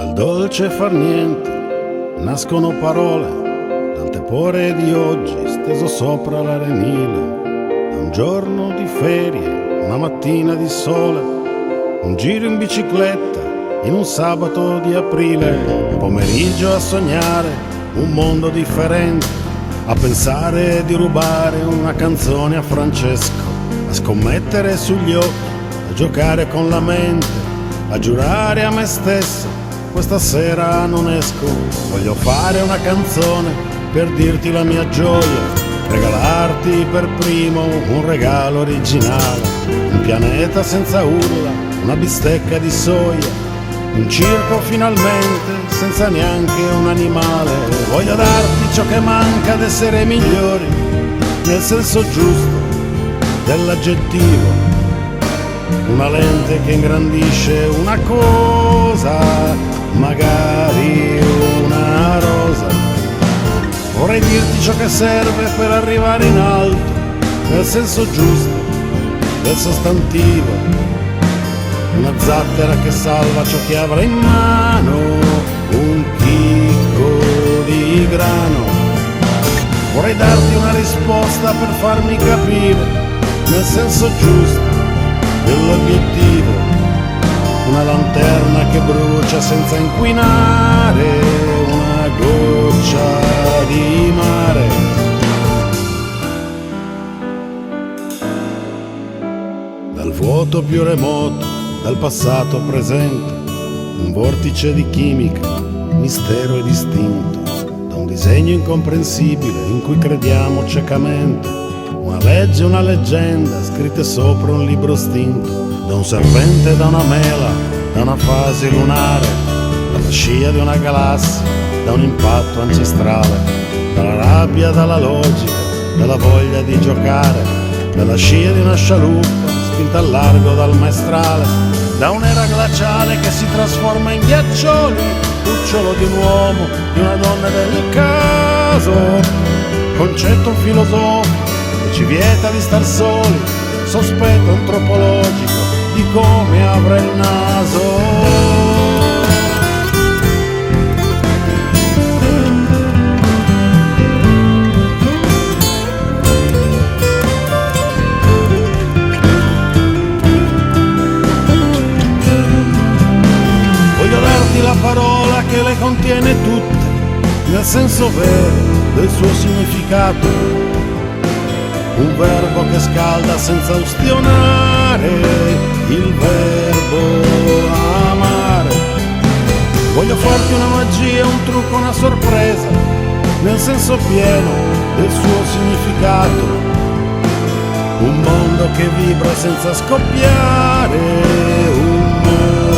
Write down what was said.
Dal dolce far niente nascono parole, dal tepore di oggi steso sopra l'arenile. Da un giorno di ferie, una mattina di sole, un giro in bicicletta in un sabato di aprile, un pomeriggio a sognare un mondo differente, a pensare di rubare una canzone a Francesco, a scommettere sugli occhi, a giocare con la mente, a giurare a me stesso: questa sera non esco. Voglio fare una canzone per dirti la mia gioia, regalarti per primo un regalo originale, un pianeta senza urla, una bistecca di soia, un circo finalmente senza neanche un animale. Voglio darti ciò che manca ad essere migliori, nel senso giusto dell'aggettivo, una lente che ingrandisce una cosa, magari una rosa. Vorrei dirti ciò che serve per arrivare in alto, nel senso giusto del sostantivo, una zattera che salva ciò che avrà in mano, un chicco di grano. Vorrei darti una risposta per farmi capire, nel senso giusto dell'obiettivo, una lanterna che brucia senza inquinare, una goccia di mare. Dal vuoto più remoto, dal passato presente, un vortice di chimica, mistero e distinto, da un disegno incomprensibile in cui crediamo ciecamente, una legge, una leggenda scritte sopra un libro stinto, da un serpente, da una mela, da una fase lunare, dalla scia di una galassia, da un impatto ancestrale, dalla rabbia, dalla logica, dalla voglia di giocare, dalla scia di una scialuppa spinta al largo dal maestrale, da un'era glaciale che si trasforma in ghiaccioli, cucciolo di un uomo, di una donna del caso, concetto filosofico che ci vieta di star soli, sospetto antropologico di come avrà il naso. La parola che le contiene tutte, nel senso vero del suo significato, un verbo che scalda senza ustionare, il verbo amare. Voglio farti una magia, un trucco, una sorpresa, nel senso pieno del suo significato, un mondo che vibra senza scoppiare, un mondo